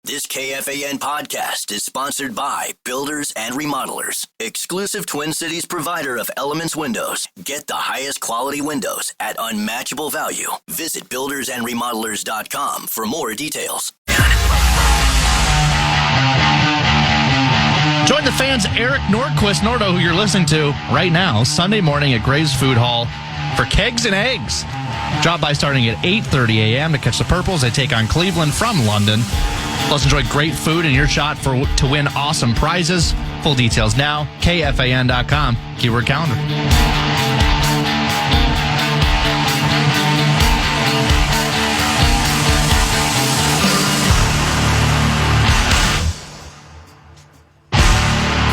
This KFAN podcast is sponsored by Builders and Remodelers, exclusive Twin Cities provider of Elements Windows. Get the highest quality windows at unmatchable value. Visit buildersandremodelers.com for more details. Join the fans Eric Nordo, who you're listening to right now, Sunday morning at Gray's Food Hall for Kegs and Eggs. Drop by starting at 8:30 a.m. to catch the Purples. They take on Cleveland from London. Plus, enjoy great food and your shot to win awesome prizes. Full details now, KFAN.com, keyword calendar.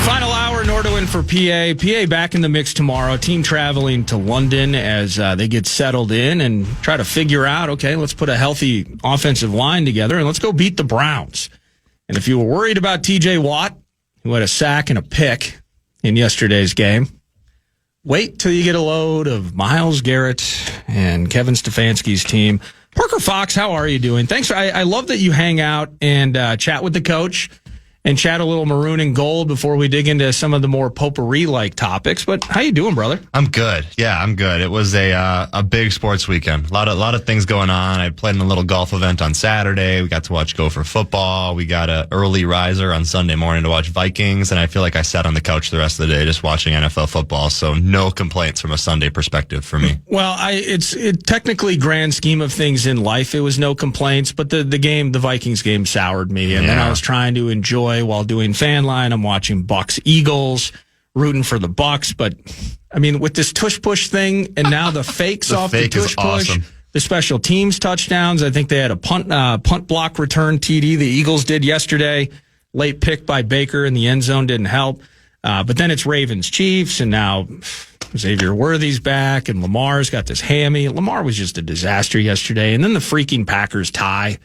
Final hour, Nordo in for PA. PA back in the mix tomorrow. Team traveling to London as they get settled in and try to figure out, okay, let's put a healthy offensive line together and let's go beat the Browns. And if you were worried about TJ Watt, who had a sack and a pick in yesterday's game, wait till you get a load of Myles Garrett and Kevin Stefanski's team. Parker Fox, how are you doing? Thanks. I love that you hang out and chat with the coach and chat a little maroon and gold before we dig into some of the more potpourri-like topics. But how you doing, brother? I'm good. Yeah, I'm good. It was a big sports weekend. A lot of things going on. I played in a little golf event on Saturday. We got to watch Gopher football. We got an early riser on Sunday morning to watch Vikings. And I feel like I sat on the couch the rest of the day just watching NFL football. So no complaints from a Sunday perspective for me. Well, it's technically grand scheme of things in life. It was no complaints, but the Vikings game soured me. And then I was trying to enjoy while doing fan line. I'm watching Bucks Eagles, rooting for the Bucks. But I mean, with this tush push thing and now the fakes the off fake the tush push, awesome. The special teams touchdowns. I think they had a punt block return TD. The Eagles did yesterday. Late pick by Baker in the end zone didn't help. But then it's Ravens Chiefs, and now Xavier Worthy's back, and Lamar's got this hammy. Lamar was just a disaster yesterday, and then the freaking Packers tie.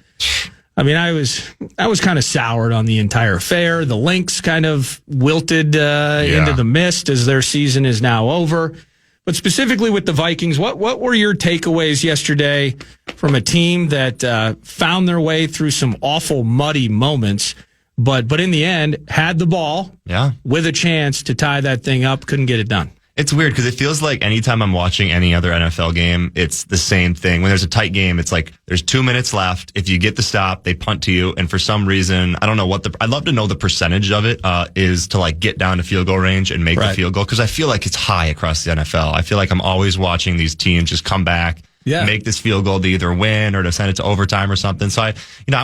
I mean, I was kind of soured on the entire affair. The Lynx kind of wilted into the mist as their season is now over. But specifically with the Vikings, what were your takeaways yesterday from a team that found their way through some awful, muddy moments, but in the end had the ball with a chance to tie that thing up, couldn't get it done? It's weird because it feels like anytime I'm watching any other NFL game, it's the same thing. When there's a tight game, it's like there's 2 minutes left. If you get the stop, they punt to you. And for some reason, I don't know I'd love to know the percentage of it is to like get down to field goal range and make the field goal. Because I feel like it's high across the NFL. I feel like I'm always watching these teams just come back, make this field goal to either win or to send it to overtime or something. So I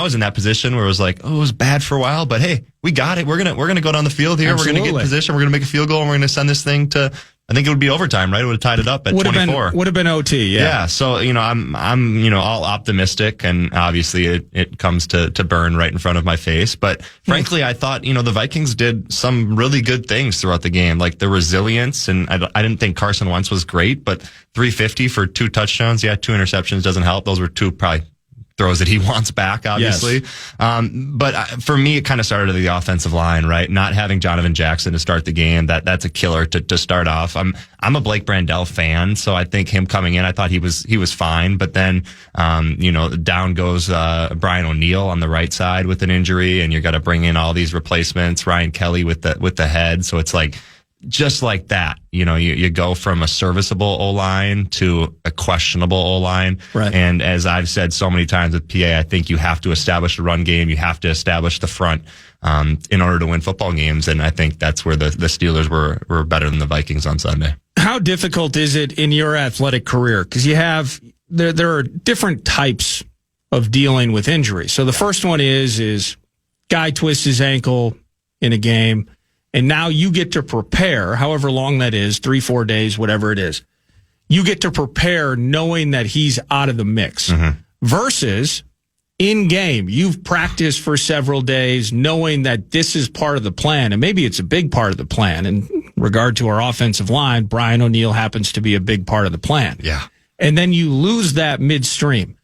was in that position where it was like, oh, it was bad for a while, but hey, we got it. We're gonna go down the field here. Absolutely. We're gonna get in position. We're gonna make a field goal, and we're gonna send this thing to. I think it would be overtime, right? It would have tied it up at 24. Would have been OT, Yeah. So, I'm all optimistic, and obviously it comes to burn right in front of my face. But frankly, I thought, the Vikings did some really good things throughout the game, like the resilience. And I didn't think Carson Wentz was great, but 350 for 2 touchdowns. Yeah, 2 interceptions doesn't help. Those were 2 probably throws that he wants back, obviously. Yes. But for me, it kind of started at the offensive line, right? Not having Jonathan Jackson to start the game, that's a killer to start off. I'm a Blake Brandel fan, so I think him coming in, I thought he was fine. But then, down goes Brian O'Neill on the right side with an injury, and you got to bring in all these replacements. Ryan Kelly with the head, so it's like. Just like that, you go from a serviceable O-line to a questionable O-line. Right. And as I've said so many times with PA, I think you have to establish a run game. You have to establish the front in order to win football games. And I think that's where the Steelers were better than the Vikings on Sunday. How difficult is it in your athletic career? Because there are different types of dealing with injury. So the first one is guy twists his ankle in a game. And now you get to prepare, however long that is, 3-4 days, whatever it is. You get to prepare knowing that he's out of the mix. Mm-hmm. Versus in game, you've practiced for several days knowing that this is part of the plan. And maybe it's a big part of the plan. In regard to our offensive line, Brian O'Neill happens to be a big part of the plan. Yeah. And then you lose that midstream.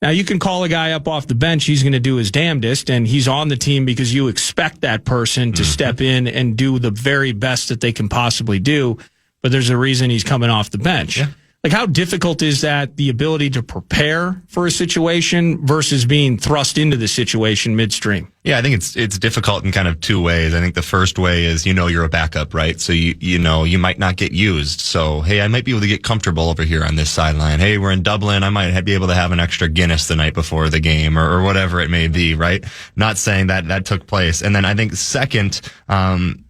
Now, you can call a guy up off the bench. He's going to do his damnedest, and he's on the team because you expect that person to step in and do the very best that they can possibly do. But there's a reason he's coming off the bench. Yeah. Like, how difficult is that, the ability to prepare for a situation versus being thrust into the situation midstream? Yeah, I think it's difficult in kind of two ways. I think the first way is, you're a backup, right? So you might not get used. So, hey, I might be able to get comfortable over here on this sideline. Hey, we're in Dublin. I might be able to have an extra Guinness the night before the game or whatever it may be, right? Not saying that took place. And then I think second,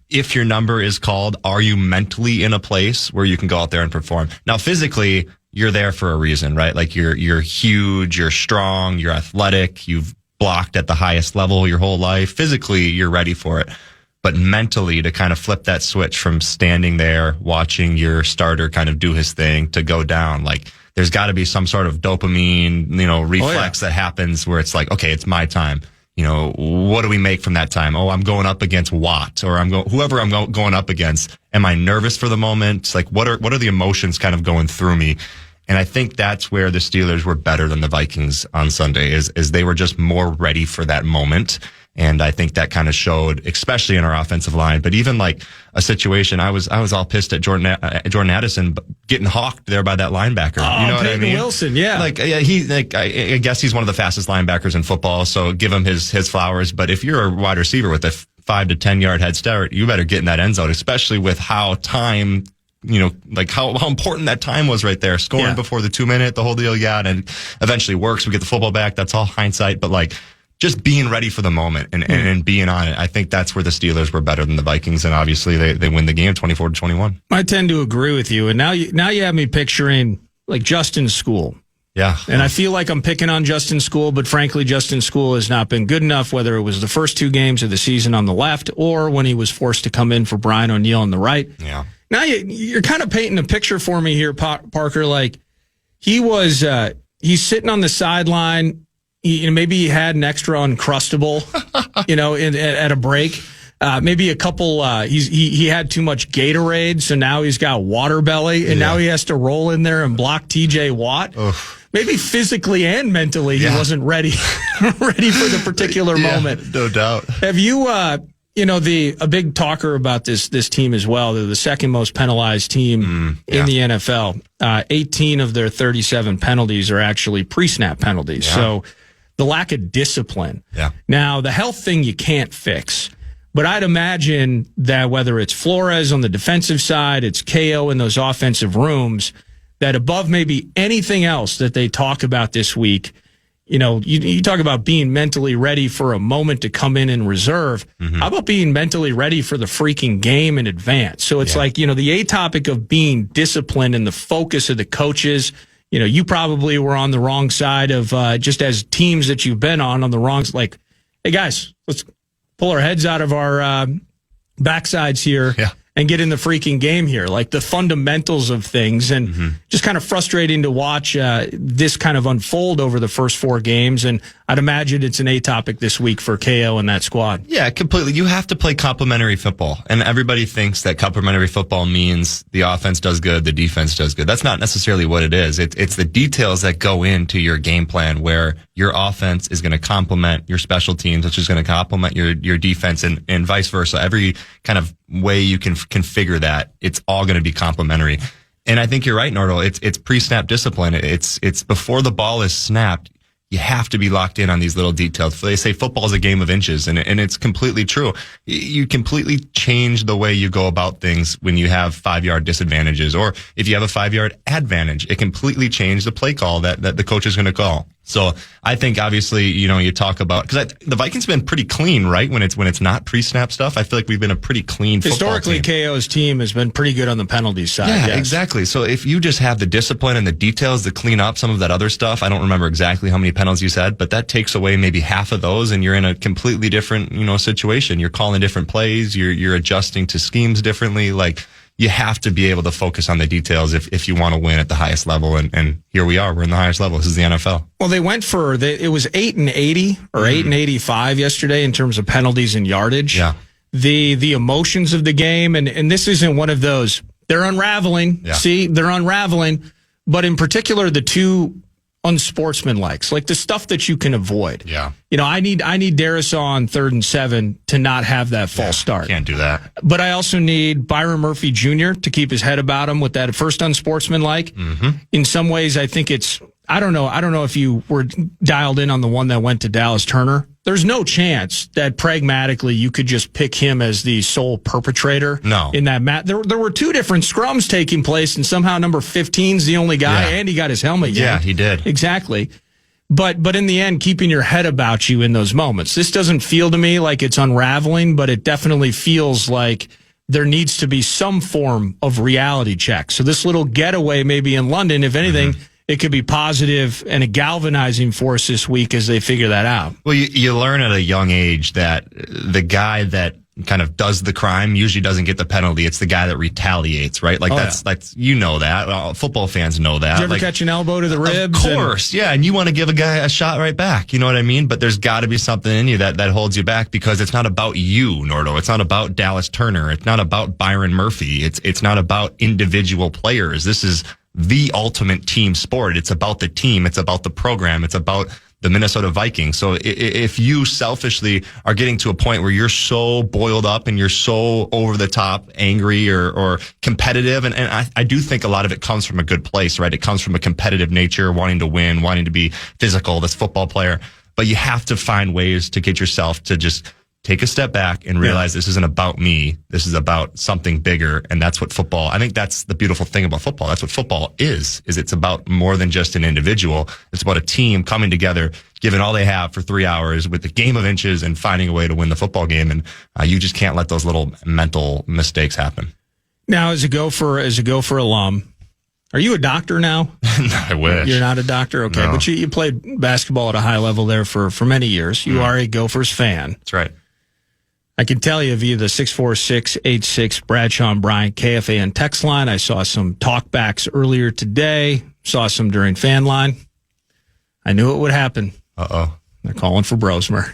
if your number is called, are you mentally in a place where you can go out there and perform? Now, physically, you're there for a reason, right? Like you're huge, you're strong, you're athletic, you've blocked at the highest level your whole life. Physically, you're ready for it. But mentally, to kind of flip that switch from standing there, watching your starter kind of do his thing to go down, like there's got to be some sort of dopamine, reflex that happens where it's like, okay, it's my time. What do we make from that time? Oh, I'm going up against Watt, or whoever I'm going up against. Am I nervous for the moment? Like, what are the emotions kind of going through me? And I think that's where the Steelers were better than the Vikings on Sunday, is they were just more ready for that moment. And I think that kind of showed, especially in our offensive line. But even like a situation, I was all pissed at Jordan Addison getting hawked there by that linebacker. Oh, you know what I mean? Wilson, yeah. I guess he's one of the fastest linebackers in football, so give him his flowers. But if you're a wide receiver with a 5 to 10 yard head start, you better get in that end zone, especially with how time, how important that time was right there. Scoring before the 2 minute, the whole deal. Yeah. And it eventually works. We get the football back. That's all hindsight. But just being ready for the moment and being on it. I think that's where the Steelers were better than the Vikings, and obviously they win the game 24-21. I tend to agree with you, and now you have me picturing like Justin School. Yeah. And I feel like I'm picking on Justin School, but frankly, Justin School has not been good enough, whether it was the first 2 games of the season on the left or when he was forced to come in for Brian O'Neill on the right. Yeah. Now you're kind of painting a picture for me here, Parker, like he's sitting on the sideline. Maybe he had an extra Uncrustable, at a break. Maybe a couple. He had too much Gatorade, so now he's got water belly, and now he has to roll in there and block T.J. Watt. Oof. Maybe physically and mentally, he wasn't ready for the particular moment. No doubt. Have you? A big talker about this team as well. They're the second most penalized team in the NFL. 18 of their 37 penalties are actually pre-snap penalties. Yeah. So the lack of discipline. Yeah. Now, the health thing you can't fix, but I'd imagine that whether it's Flores on the defensive side, it's KO in those offensive rooms, that above maybe anything else that they talk about this week, you talk about being mentally ready for a moment to come in and reserve. Mm-hmm. How about being mentally ready for the freaking game in advance? So it's the A topic of being disciplined and the focus of the coaches. You probably were on the wrong side of just as teams that you've been on the wrong. Like, hey guys, let's pull our heads out of our backsides here and get in the freaking game here. Like the fundamentals of things, and just kind of frustrating to watch this kind of unfold over the first 4 games. And I'd imagine it's an A topic this week for KO and that squad. Yeah, completely. You have to play complementary football. And everybody thinks that complementary football means the offense does good, the defense does good. That's not necessarily what it is. It's the details that go into your game plan, where your offense is going to complement your special teams, which is going to complement your defense, and vice versa. Every kind of way you can configure that, it's all going to be complementary. And I think you're right, Nordal. It's pre-snap discipline. It's before the ball is snapped. You have to be locked in on these little details. They say football is a game of inches, and it's completely true. You completely change the way you go about things when you have 5-yard disadvantages, or if you have a 5-yard advantage. It completely changed the play call that the coach is going to call. So I think obviously, you talk about, because the Vikings have been pretty clean, right? When it's not pre-snap stuff, I feel like we've been a pretty clean football team. Historically, KO's team has been pretty good on the penalty side. Yeah, yes. Exactly. So if you just have the discipline and the details to clean up some of that other stuff, I don't remember exactly how many penalties you said, but that takes away maybe half of those, and you're in a completely different, situation. You're calling different plays. You're adjusting to schemes differently. Like, you have to be able to focus on the details if you want to win at the highest level. And here we are. We're in the highest level. This is the NFL. Well, they went it was 8-80 or 8-85 yesterday in terms of penalties and yardage. Yeah. The emotions of the game, and this isn't one of those. They're unraveling. Yeah. See, they're unraveling. But in particular, the 2 unsportsmanlike, like the stuff that you can avoid. Yeah. I need Darisaw on 3rd and 7 to not have that false start. Can't do that. But I also need Byron Murphy Jr. to keep his head about him with that first unsportsmanlike. In some ways, I think I don't know if you were dialed in on the one that went to Dallas Turner. There's no chance that pragmatically you could just pick him as the sole perpetrator. No. In that match. There were 2 different scrums taking place, and somehow number 15's the only guy, and he got his helmet. Yeah, he did. Exactly. But in the end, keeping your head about you in those moments. This doesn't feel to me like it's unraveling, but it definitely feels like there needs to be some form of reality check. So this little getaway maybe in London, if anything, it could be positive and a galvanizing force this week as they figure that out. Well, you learn at a young age that the guy that kind of does the crime usually doesn't get the penalty. It's the guy that retaliates, right? Like that's that. Football fans know that. Did you ever catch an elbow to the ribs? Of course, yeah. And you want to give a guy a shot right back. You know what I mean? But there's got to be something in you that holds you back, because it's not about you, Nordo. It's not about Dallas Turner. It's not about Byron Murphy. It's not about individual players. This is the ultimate team sport. It's about the team. It's about the program. It's about the Minnesota Vikings. So if you selfishly are getting to a point where you're so boiled up and you're so over the top angry or competitive, and I do think a lot of it comes from a good place, right? It comes from a competitive nature, wanting to win, wanting to be physical, this football player. But you have to find ways to get yourself to just take a step back and realize this isn't about me. This is about something bigger. And that's what football, I think that's the beautiful thing about football. That's what football is it's about more than just an individual. It's about a team coming together, giving all they have for 3 hours with the game of inches and finding a way to win the football game. And you just can't let those little mental mistakes happen. Now, as a Gopher alum, are you a doctor now? I wish. You're not a doctor? Okay. No. But you played basketball at a high level there for many years. You are a Gophers fan. That's right. I can tell you via the 64686 Bradshaw and Bryant KFAN text line. I saw some talkbacks earlier today. Saw some during fan line. I knew it would happen. Uh-oh. They're calling for Brosmer.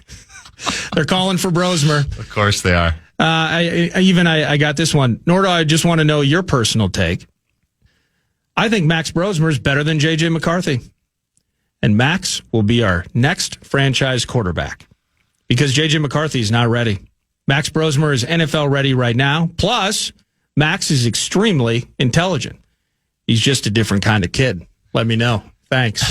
They're calling for Brosmer. Of course they are. I got this one. Nordo, I just want to know your personal take. I think Max Brosmer is better than J.J. McCarthy. And Max will be our next franchise quarterback because J.J. McCarthy is not ready. Max Brosmer is NFL ready right now. Plus, Max is extremely intelligent. He's just a different kind of kid. Let me know. Thanks.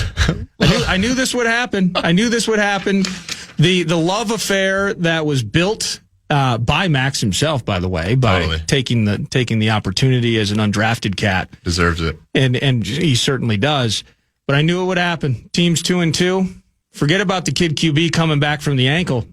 I knew this would happen. The love affair that was built by Max himself, by the way, by taking the opportunity as an undrafted cat. Deserves it. And he certainly does. But I knew it would happen. Teams 2-2. Forget about the kid QB coming back from the ankle.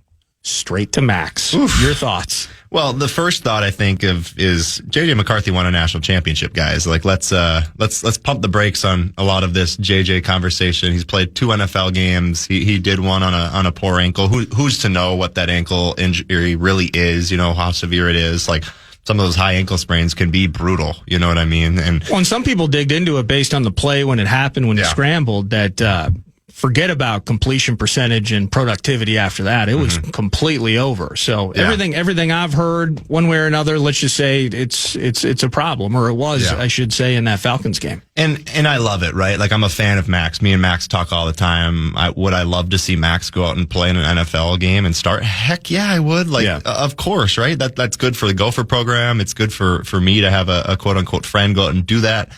Straight to Max. Oof. Your thoughts? Well, the first thought I think of is J.J. McCarthy won a national championship, guys. Like let's pump the brakes on a lot of this J.J. conversation. He's played 2 NFL games. He did one on a poor ankle. Who's to know what that ankle injury really is? You know how severe it is. Like some of those high ankle sprains can be brutal. You know what I mean? And some people digged into it based on the play when it happened when he scrambled. That. Forget about completion percentage and productivity after that. It was completely over. So everything I've heard, one way or another, let's just say it's a problem, or it was, I should say, in that Falcons game. And I love it, right? Like I'm a fan of Max. Me and Max talk all the time. Would I love to see Max go out and play in an NFL game and start? Heck yeah, I would. Of course, right? That's good for the Gopher program. It's good for me to have a quote unquote friend go out and do that.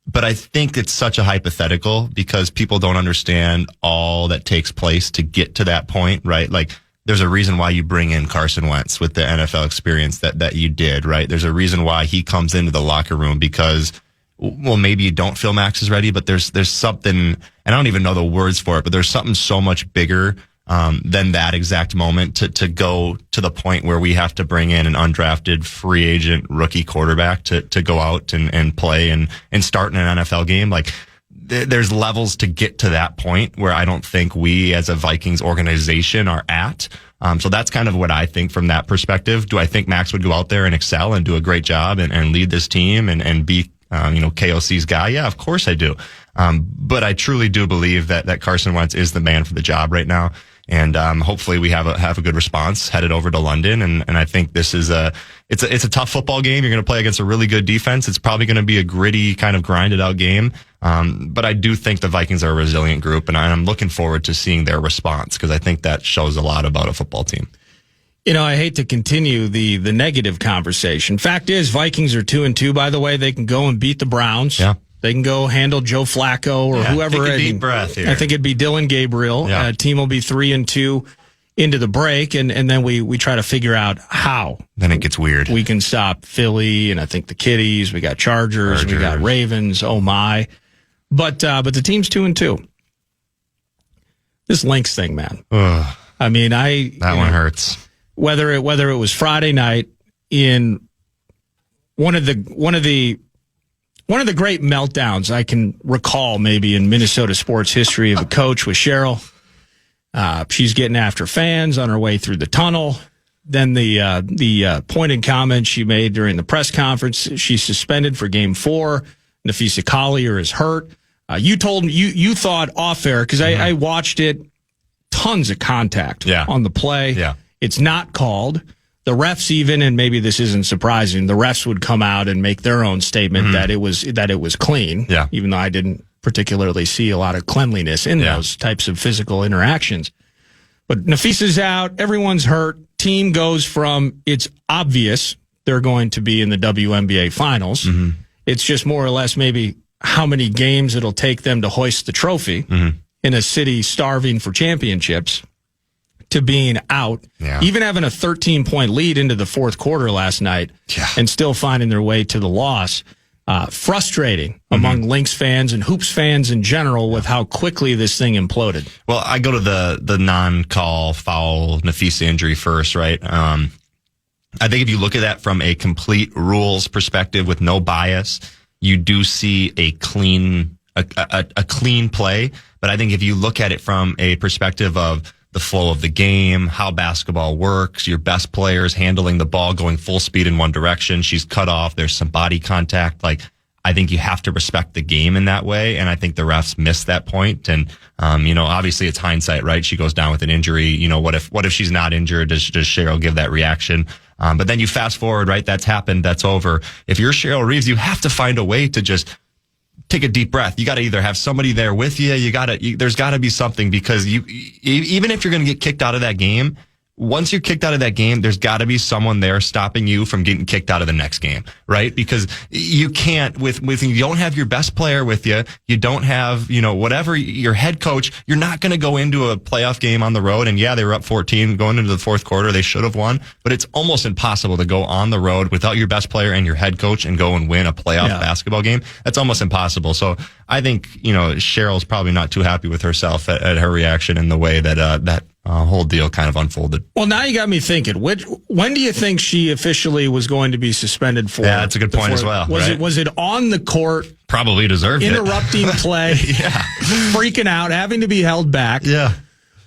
But I think it's such a hypothetical because people don't understand all that takes place to get to that point, right? Like there's a reason why you bring in Carson Wentz with the NFL experience that you did, right? There's a reason why he comes into the locker room because, well, maybe you don't feel Max is ready, but there's something, and I don't even know the words for it, but there's something so much bigger than that exact moment to go to the point where we have to bring in an undrafted free agent rookie quarterback to go out and play and start in an NFL game. Like there's levels to get to that point where I don't think we as a Vikings organization are at. So that's kind of what I think from that perspective. Do I think Max would go out there and excel and do a great job and lead this team and be KOC's guy? Yeah, of course I do. But I truly do believe that Carson Wentz is the man for the job right now. And hopefully we have a good response headed over to London. And I think this is it's a tough football game. You're going to play against a really good defense. It's probably going to be a gritty, kind of grinded out game. But I do think the Vikings are a resilient group, and I'm looking forward to seeing their response because I think that shows a lot about a football team. I hate to continue the negative conversation. Fact is, Vikings are 2-2, by the way. They can go and beat the Browns. Yeah. They can go handle Joe Flacco or whoever. Take a deep breath here. I think it'd be Dylan Gabriel. Yeah. Team will be 3-2 into the break, and then we try to figure out how. Then it gets weird. We can stop Philly, and I think the Kitties. We got Chargers. We got Ravens. Oh, my. But the team's 2-2. This Lynx thing, man. Ugh. I mean, that one hurts. Whether it was Friday night in one of the great meltdowns I can recall maybe in Minnesota sports history of a coach with Cheryl. She's getting after fans on her way through the tunnel. Then the pointed comment she made during the press conference, she's suspended for game 4. Nafisa Collier is hurt. You thought off air because I watched it. Tons of contact on the play. Yeah. It's not called. The refs even, and maybe this isn't surprising, the refs would come out and make their own statement that it was clean. Yeah. Even though I didn't particularly see a lot of cleanliness in those types of physical interactions. But Nafisa's out. Everyone's hurt. Team goes from it's obvious they're going to be in the WNBA finals. Mm-hmm. It's just more or less maybe how many games it'll take them to hoist the trophy in a city starving for championships. To being out, even having a 13-point lead into the fourth quarter last night and still finding their way to the loss. Frustrating among Lynx fans and Hoops fans in general with how quickly this thing imploded. Well, I go to the non-call foul Nafisa injury first, right? I think if you look at that from a complete rules perspective with no bias, you do see a clean play. But I think if you look at it from a perspective of the flow of the game, how basketball works, your best players handling the ball, going full speed in one direction. She's cut off. There's some body contact. I think you have to respect the game in that way. And I think the refs missed that point. And, obviously it's hindsight, right? She goes down with an injury. What if she's not injured? Does Cheryl give that reaction? But then you fast forward, right? That's happened. That's over. If you're Cheryl Reeves, you have to find a way to just take a deep breath. You got to either have somebody there with you. There's got to be something because even if you're going to get kicked out of that game, once you're kicked out of that game, there's got to be someone there stopping you from getting kicked out of the next game, right? Because you can't with you don't have your best player with you. You don't have, whatever your head coach, you're not going to go into a playoff game on the road. And they were up 14 going into the fourth quarter. They should have won, but it's almost impossible to go on the road without your best player and your head coach and go and win a playoff basketball game. That's almost impossible. So I think, Cheryl's probably not too happy with herself at her reaction and the way that whole deal kind of unfolded. Well, now you got me thinking. When do you think she officially was going to be suspended for? Yeah, that's a good point as well. Was it on the court? Probably deserved interrupting play, freaking out, having to be held back. Yeah.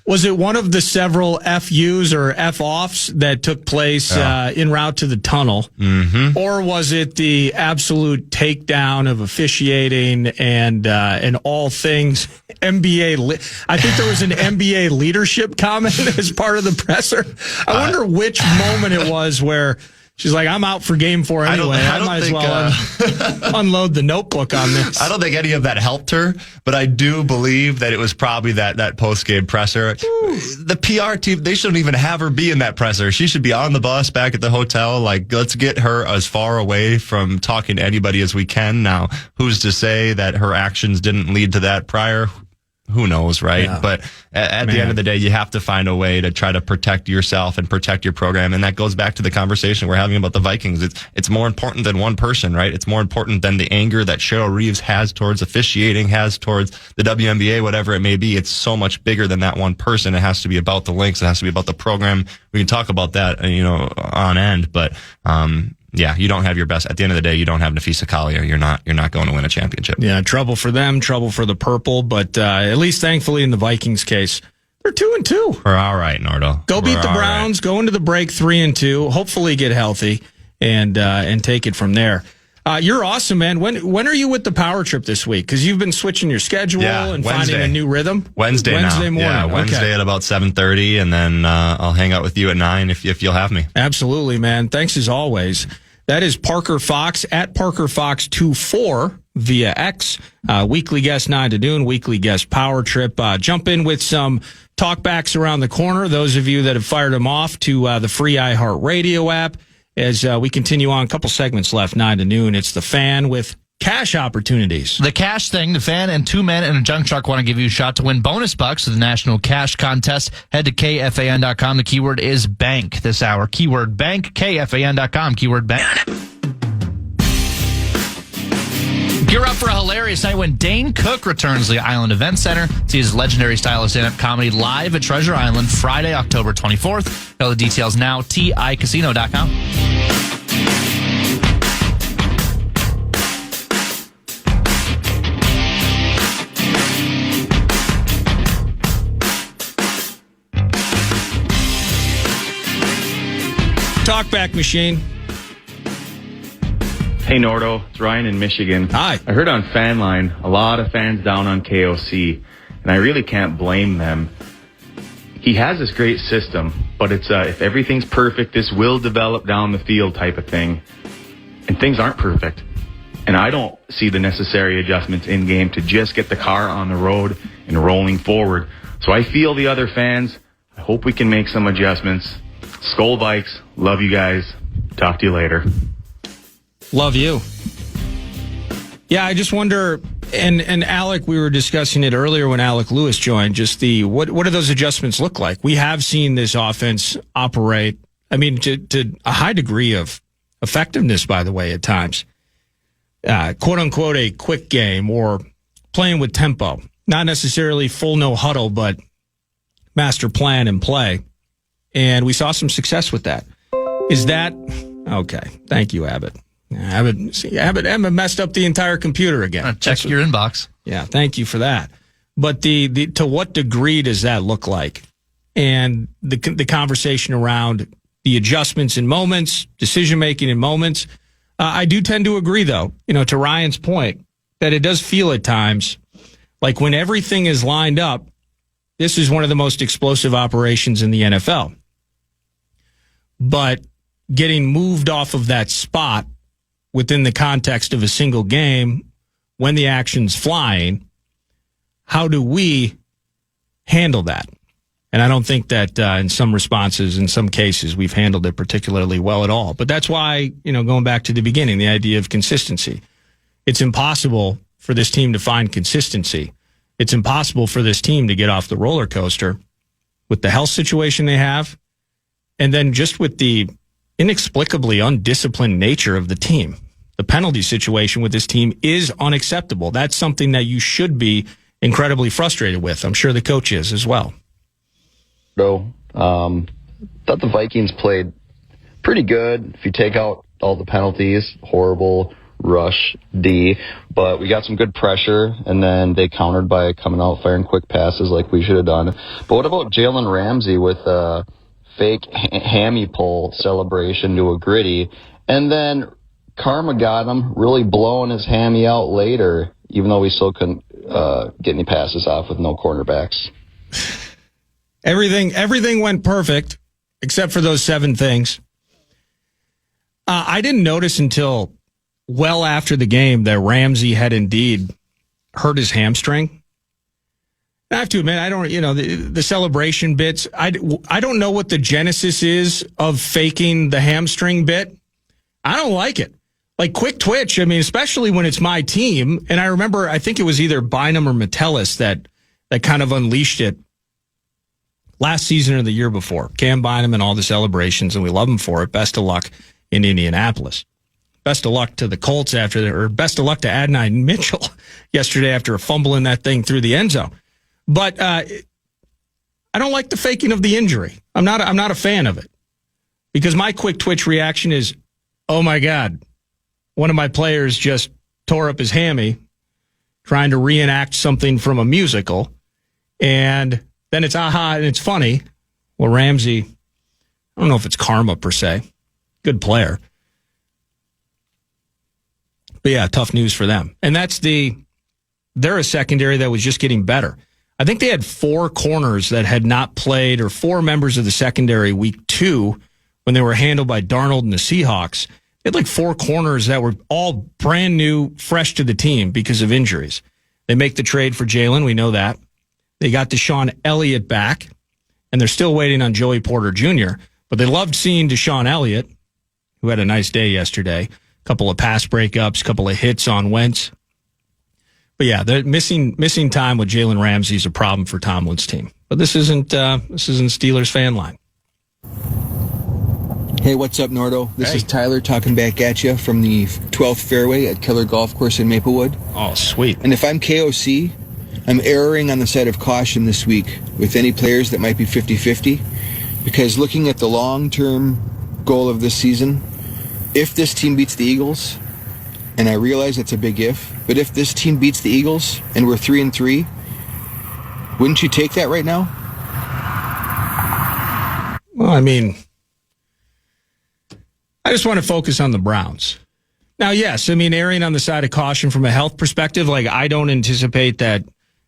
Was it one of the several FUs or F-offs that took place en route to the tunnel? Mm-hmm. Or was it the absolute takedown of officiating and all things NBA? I think there was an NBA leadership comment as part of the presser. I wonder which moment it was where she's like, I'm out for game 4 anyway. I might as well unload the notebook on this. I don't think any of that helped her, but I do believe that it was probably that post-game presser. Ooh. The PR team, they shouldn't even have her be in that presser. She should be on the bus back at the hotel. Let's get her as far away from talking to anybody as we can. Now, who's to say that her actions didn't lead to that prior? Who knows, right? Yeah. But at the end of the day, you have to find a way to try to protect yourself and protect your program. And that goes back to the conversation we're having about the Vikings. It's more important than one person, right? It's more important than the anger that Cheryl Reeves has towards officiating, has towards the WNBA, whatever it may be. It's so much bigger than that one person. It has to be about the Lynx. It has to be about the program. We can talk about that, on end, but, you don't have your best. At the end of the day, you don't have Nafisa Collier. You're not going to win a championship. Yeah, trouble for them, trouble for the purple. But at least, thankfully, in the Vikings case, they're 2-2. We're all right, Nardo. Go beat the Browns. Right. Go into the break 3-2. Hopefully, get healthy and take it from there. You're awesome, man. When are you with the power trip this week? Because you've been switching your schedule and Wednesday. finding a new rhythm. Wednesday morning. Yeah, Wednesday at about 7:30, and then I'll hang out with you at 9 if you'll have me. Absolutely, man. Thanks as always. That is Parker Fox at Parker Fox 24 via X. Weekly guest 9 to noon. Weekly guest power trip. Jump in with some talkbacks around the corner. Those of you that have fired them off to the free iHeartRadio app. As we continue on, a couple segments left, 9 to noon. It's the Fan with cash opportunities. The cash thing, the Fan and two men and a junk truck want to give you a shot to win bonus bucks to the National Cash Contest. Head to KFAN.com. The keyword is bank this hour. Keyword bank, KFAN.com, keyword bank. Gear up for a hilarious night when Dane Cook returns to the Island Event Center. See his legendary style of stand-up comedy live at Treasure Island Friday, October 24th. All the details now, TICasino.com. Talkback machine. Hey, Nordo. It's Ryan in Michigan. Hi. I heard on Fan Line a lot of fans down on KOC, and I really can't blame them. He has this great system, but it's if everything's perfect, this will develop down the field type of thing, and things aren't perfect. And I don't see the necessary adjustments in game to just get the car on the road and rolling forward. So I feel the other fans. I hope we can make some adjustments. Skol Vikes. Love you guys. Talk to you later. Love you. Yeah, I just wonder, and Alec, we were discussing it earlier when Alec Lewis joined, just what do those adjustments look like? We have seen this offense operate, I mean, to a high degree of effectiveness, by the way, at times. Quote unquote, a quick game or playing with tempo. Not necessarily full no huddle, but master plan and play. And we saw some success with that. Is that okay? Thank you, Abbott. Abbott messed up the entire computer again. Check your inbox. Yeah, thank you for that. But the to what degree does that look like? And the conversation around the adjustments in moments, decision making in moments. I do tend to agree, though. To Ryan's point, that it does feel at times like when everything is lined up, this is one of the most explosive operations in the NFL. But getting moved off of that spot within the context of a single game, when the action's flying, how do we handle that? And I don't think that in some responses, in some cases, we've handled it particularly well at all. But that's why, going back to the beginning, the idea of consistency. It's impossible for this team to find consistency. It's impossible for this team to get off the roller coaster with the health situation they have, and then just with the inexplicably undisciplined nature of the team. The penalty situation with this team is unacceptable. That's something that you should be incredibly frustrated with. I'm sure the coach is as well. Thought the Vikings played pretty good. If you take out all the penalties, horrible rush D, but we got some good pressure, and then they countered by coming out firing quick passes like we should have done. But what about Jalen Ramsey with a fake hammy pull celebration to a gritty, and then karma got him really blowing his hammy out later, even though we still couldn't get any passes off with no cornerbacks. Everything went perfect except for those 7 things. I didn't notice until well after the game that Ramsey had indeed hurt his hamstring. I have to admit, I don't, the celebration bits, I don't know what the genesis is of faking the hamstring bit. I don't like it. Like quick twitch, especially when it's my team. And I remember, I think it was either Bynum or Metellus that kind of unleashed it last season or the year before. Cam Bynum and all the celebrations, and we love him for it. Best of luck in Indianapolis. Best of luck to the Colts best of luck to Adonai Mitchell yesterday after fumbling that thing through the end zone. But I don't like the faking of the injury. I'm not a fan of it, because my quick twitch reaction is, oh my God, one of my players just tore up his hammy trying to reenact something from a musical, and then it's aha and it's funny. Well, Ramsey, I don't know if it's karma per se. Good player. But yeah, tough news for them. And they're a secondary that was just getting better. I think they had 4 corners that had not played, or 4 members of the secondary week 2 when they were handled by Darnold and the Seahawks. They had like 4 corners that were all brand new, fresh to the team because of injuries. They make the trade for Jalen. We know that. They got Deshaun Elliott back, and they're still waiting on Joey Porter Jr., but they loved seeing Deshaun Elliott, who had a nice day yesterday. A couple of pass breakups, a couple of hits on Wentz. But yeah, the missing time with Jalen Ramsey is a problem for Tomlin's team. But this isn't Steelers fan line. Hey, what's up, Nordo? This is Tyler talking back at you from the 12th fairway at Keller Golf Course in Maplewood. Oh, sweet. And if I'm KOC, I'm erring on the side of caution this week with any players that might be 50-50, because looking at the long-term goal of this season, if this team beats the Eagles, and I realize it's a big if, but if this team beats the Eagles and we're 3-3, wouldn't you take that right now? Well, I mean, I just want to focus on the Browns. Now, yes, I mean, erring on the side of caution from a health perspective, like I don't anticipate that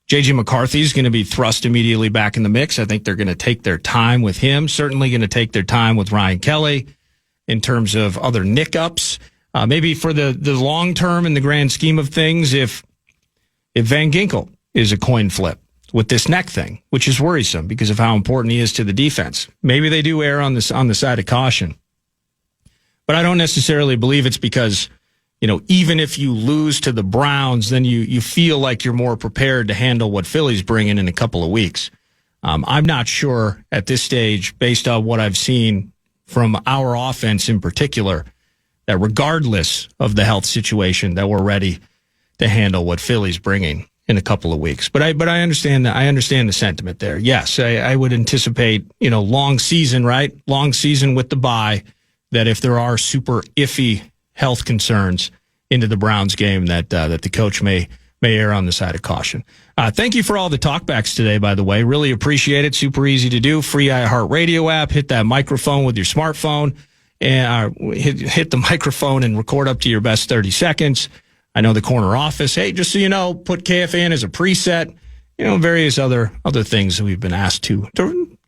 J.J. McCarthy is going to be thrust immediately back in the mix. I think they're going to take their time with him, certainly going to take their time with Ryan Kelly in terms of other nick-ups. Maybe for the long term in the grand scheme of things, if Van Ginkel is a coin flip with this neck thing, which is worrisome because of how important he is to the defense, maybe they do err on the side of caution. But I don't necessarily believe it's because, even if you lose to the Browns, then you feel like you're more prepared to handle what Philly's bringing in a couple of weeks. I'm not sure at this stage, based on what I've seen from our offense in particular, that regardless of the health situation, that we're ready to handle what Philly's bringing in a couple of weeks. But I understand that. I understand the sentiment there. Yes, I would anticipate, long season, right? Long season with the bye, that if there are super iffy health concerns into the Browns game, that the coach may err on the side of caution. Thank you for all the talkbacks today, by the way. Really appreciate it. Super easy to do. Free iHeartRadio app. Hit that microphone with your smartphone and hit the microphone and record up to your best 30 seconds. I know the corner office. Hey, just so you know, put KFAN as a preset. Various other things that we've been asked to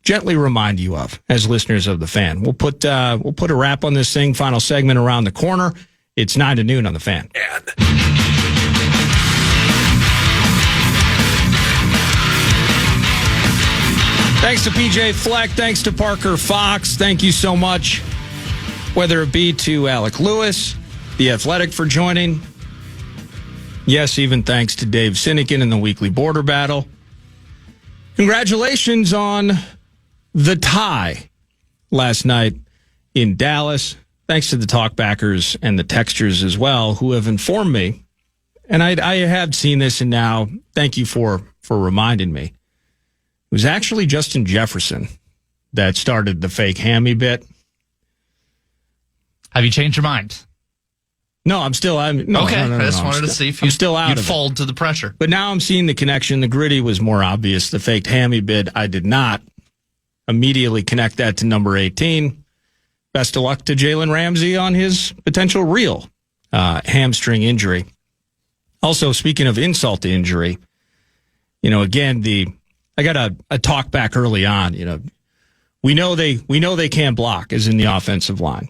gently remind you of as listeners of the Fan. We'll put a wrap on this thing. Final segment around the corner. It's 9 to noon on the Fan. Thanks to PJ Fleck. Thanks to Parker Fox. Thank you so much. Whether it be to Alec Lewis, The Athletic, for joining. Yes, even thanks to Dave Sinekin in the weekly border battle. Congratulations on the tie last night in Dallas. Thanks to the talkbackers and the textures as well, who have informed me. And I have seen this, and now thank you for reminding me. It was actually Justin Jefferson that started the fake hammy bit. Have you changed your mind? No, I just wanted to see if you'd fold to the pressure. But now I'm seeing the connection. The gritty was more obvious. The faked hammy bid, I did not immediately connect that to number 18. Best of luck to Jalen Ramsey on his potential real hamstring injury. Also, speaking of insult to injury, again, I got a talk back early on. We know they can't block, as in the offensive line.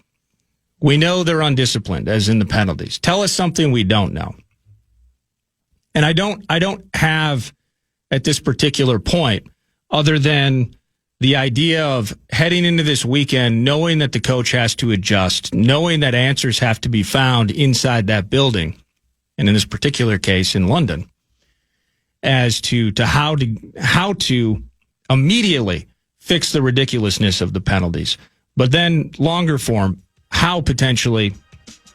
We know they're undisciplined, as in the penalties. Tell us something we don't know. And I don't have at this particular point, other than the idea of heading into this weekend, knowing that the coach has to adjust, knowing that answers have to be found inside that building, and in this particular case in London, as to how to immediately fix the ridiculousness of the penalties. But then longer form, how potentially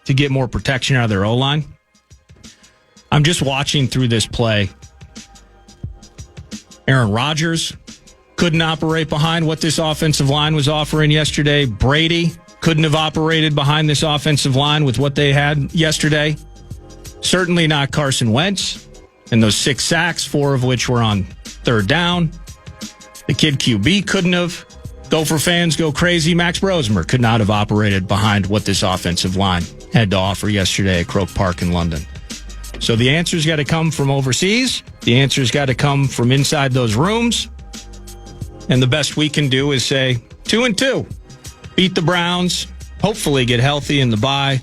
to get more protection out of their O-line. I'm just watching through this play. Aaron Rodgers couldn't operate behind what this offensive line was offering yesterday. Brady couldn't have operated behind this offensive line with what they had yesterday. Certainly not Carson Wentz. And those 6 sacks, 4 of which were on third down. The kid QB couldn't have. Gopher fans go crazy. Max Brosmer could not have operated behind what this offensive line had to offer yesterday at Croke Park in London. So the answer's got to come from overseas. The answer's got to come from inside those rooms. And the best we can do is say 2-2. Beat the Browns, hopefully get healthy in the bye,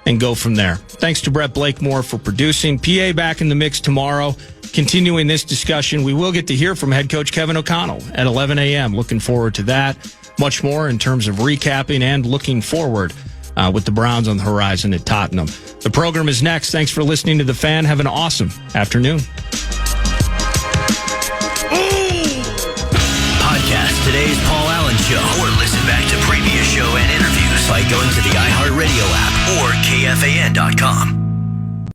and go from there. Thanks to Brett Blakemore for producing. PA back in the mix tomorrow. Continuing this discussion, we will get to hear from head coach Kevin O'Connell at 11 a.m. Looking forward to that. Much more in terms of recapping and looking forward with the Browns on the horizon at Tottenham. The program is next. Thanks for listening to The Fan. Have an awesome afternoon. Podcast today's Paul Allen Show, or listen back to previous show and interviews by going to the iHeartRadio app or KFAN.com.